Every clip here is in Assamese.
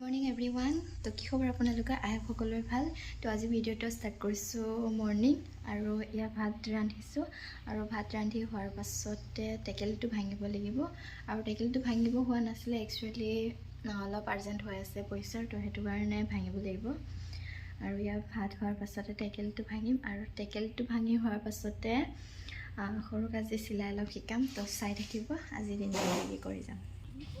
Morning everyone. তো কি খবৰ আপোনালোকৰ? আই সকলোৰে ভাল। তো আজি ভিডিঅ'টো ষ্টাৰ্ট কৰিছোঁ মৰ্নিং, আৰু এয়া ভাত ৰান্ধিছোঁ। আৰু ভাত ৰান্ধি হোৱাৰ পাছতে টেকেলিটো ভাঙিব লাগিব। আৰু টেকেলিটো ভাঙিব হোৱা নাছিলে, একচুৱেলি অলপ আৰ্জেণ্ট হৈ আছে পইচাৰ, তো সেইটো কাৰণে ভাঙিব লাগিব। আৰু ইয়াৰ ভাত হোৱাৰ পাছতে টেকেলিটো ভাঙিম। আৰু টেকেলিটো ভাঙি হোৱাৰ পাছতে সৰুক আজি চিলাই অলপ শিকাম। তো চাই থাকিব, আজি দিনটো কি কৰি যাম।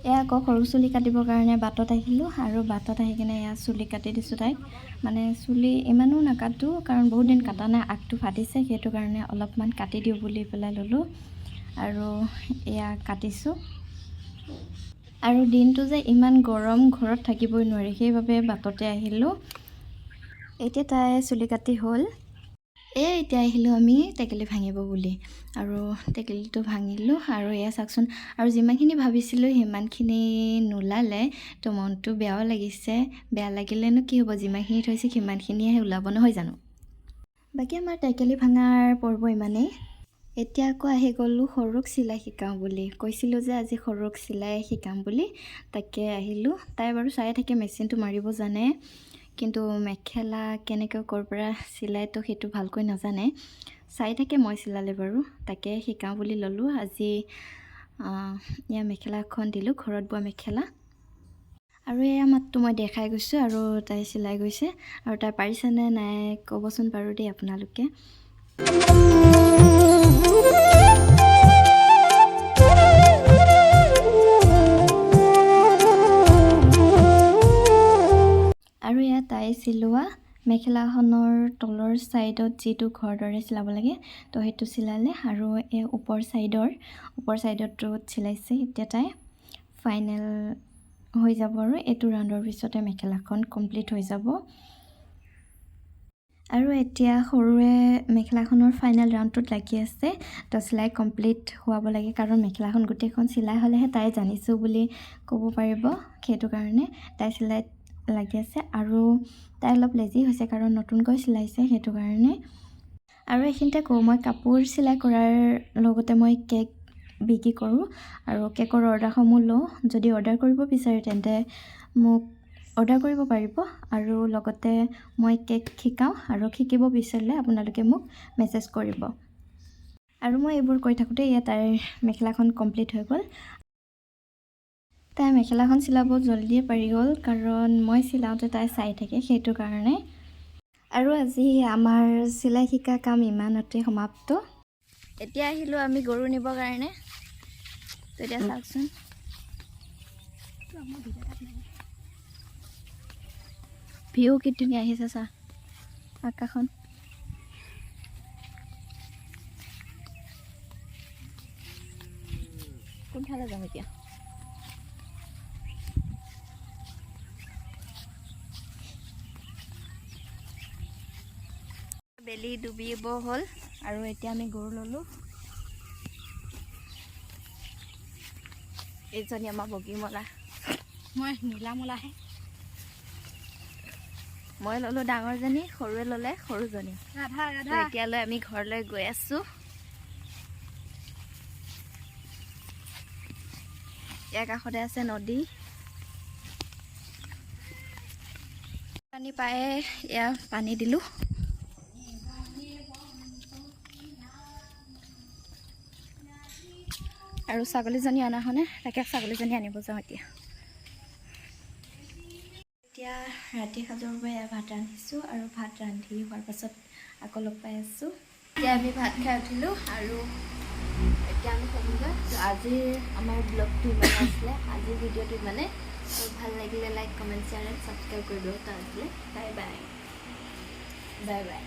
এয়া আকৌ সৰু চুলি কাটিবৰ কাৰণে বাটত আহিলোঁ, আৰু বাটত আহি কিনে এয়া চুলি কাটি দিছোঁ তাইক। মানে চুলি ইমানো নাকাটো, কাৰণ বহুত দিন কাটা নাই, আগটো ফাটিছে, সেইটো কাৰণে অলপমান কাটি দিওঁ বুলি পেলাই ল'লোঁ। আৰু এয়া কাটিছোঁ। আৰু দিনটো যে ইমান গৰম, ঘৰত থাকিবই নোৱাৰি, সেইবাবে বাটতে আহিলোঁ। এতিয়া তাই চুলি কাটি হ'ল। এতিয়া আহিলোঁ আমি টেকেলি ভাঙিব বুলি, আৰু টেকেলিটো ভাঙিলোঁ। আৰু এয়া চাওকচোন, আৰু যিমানখিনি ভাবিছিলোঁ সিমানখিনি নোলালে, তো মনটো বেয়াও লাগিছে। বেয়া লাগিলেনো কি হ'ব, যিমানখিনি থৈছে সিমানখিনিহে ওলাব, নহয় জানো? বাকী আমাৰ টেকেলি ভাঙাৰ পৰ্ব ইমানেই। এতিয়া আকৌ আহি গ'লোঁ সৰুক চিলাই শিকাওঁ বুলি। কৈছিলোঁ যে আজি সৰুক চিলাই শিকাম বুলি, তাকে আহিলোঁ। তাই বাৰু চাই থাকে, মেচিনটো মাৰিব জানে, কিন্তু মেখেলা কেনেকৈ ক'ৰ পৰা চিলাই তো সেইটো ভালকৈ নাজানে। চাই থাকে মই চিলালে বাৰু, তাকে শিকাওঁ বুলি ল'লোঁ। আজি এয়া মেখেলাখন দিলোঁ, ঘৰত বোৱা মেখেলা। আৰু এয়া মাত্ৰ মই দেখাই গৈছোঁ, আৰু তাই চিলাই গৈছে। আৰু তাই পাৰিছেনে নাই ক'বচোন বাৰু দেই আপোনালোকে। আৰু এয়া তাই চিলোৱা মেখেলাখনৰ তলৰ ছাইডত যিটো ঘৰ দৰে চিলাব লাগে, তো সেইটো চিলালে। আৰু এই ওপৰ ছাইডতটোত চিলাইছে। এতিয়া তাই ফাইনেল হৈ যাব, আৰু এইটো ৰাউণ্ডৰ পিছতে মেখেলাখন কমপ্লিট হৈ যাব। আৰু এতিয়া সৰুৱে মেখেলাখনৰ ফাইনেল ৰাউণ্ডটোত লাগি আছে। তো চিলাই কমপ্লিট হোৱাব লাগে, কাৰণ মেখেলাখন গোটেইখন চিলাই হ'লেহে তাই জানিছোঁ বুলি ক'ব পাৰিব। সেইটো কাৰণে তাই চিলাইত লাগি আছে। আৰু তাই অলপ লেজি হৈছে, কাৰণ নতুনকৈ চিলাইছে, সেইটো কাৰণে। আৰু এইখিনিতে কওঁ, মই কাপোৰ চিলাই কৰাৰ লগতে মই কেক বিক্ৰী কৰোঁ, আৰু কেকৰ অৰ্ডাৰসমূহ লওঁ। যদি অৰ্ডাৰ কৰিব বিচাৰে তেন্তে মোক অৰ্ডাৰ কৰিব পাৰিব। আৰু লগতে মই কেক শিকাওঁ, আৰু শিকিব বিচাৰিলে আপোনালোকে মোক মেছেজ কৰিব। আৰু মই এইবোৰ কৈ থাকোঁতে এয়া তাইৰ মেখেলাখন কমপ্লিট হৈ গ'ল। তাই মেখেলাখন চিলাব জল্দিয়ে পাৰি গ'ল, কাৰণ মই চিলাওঁতে তাই চাই থাকে, সেইটো কাৰণে। আৰু আজি আমাৰ চিলাই শিকা কাম ইমানতে সমাপ্ত। এতিয়া আহিলোঁ আমি গৰু নিবৰ কাৰণে। তো এতিয়া চাওকচোন, ভিউ কি ধুনীয়া আহিছে, চা আকাশখন। কোনফালে যাম এতিয়া? বেলি ডুবিব হ'ল, আৰু এতিয়া আমি গৰু ল'লোঁ। এইজনী আমাৰ বগীমলা, মই নীলামলাহে। মই ল'লোঁ ডাঙৰজনী, সৰুৱে ল'লে সৰুজনী। এতিয়ালৈ আমি ঘৰলৈ গৈ আছোঁ। ইয়াৰ কাষতে আছে নদী। পানী পায়ে এয়া পানী দিলোঁ। আৰু ছাগলীজনী অনা হনে, তাকে ছাগলীজনী আনিব যাওঁ এতিয়া। এতিয়া ৰাতি সাজৰ বাবে ভাত ৰান্ধিছোঁ, আৰু ভাত ৰান্ধি হোৱাৰ পাছত আকৌ লগ পাই আছোঁ। এতিয়া আমি ভাত খাই উঠিলোঁ, আৰু এতিয়া আমি শুমগৈ। আজিৰ আমাৰ ব্লগটো ইমানে আছিলে, আজিৰ ভিডিঅ'টো ইমানে। ভাল লাগিলে like, comment, share and subscribe কৰি দিওঁ। তাৰ বাই বাই।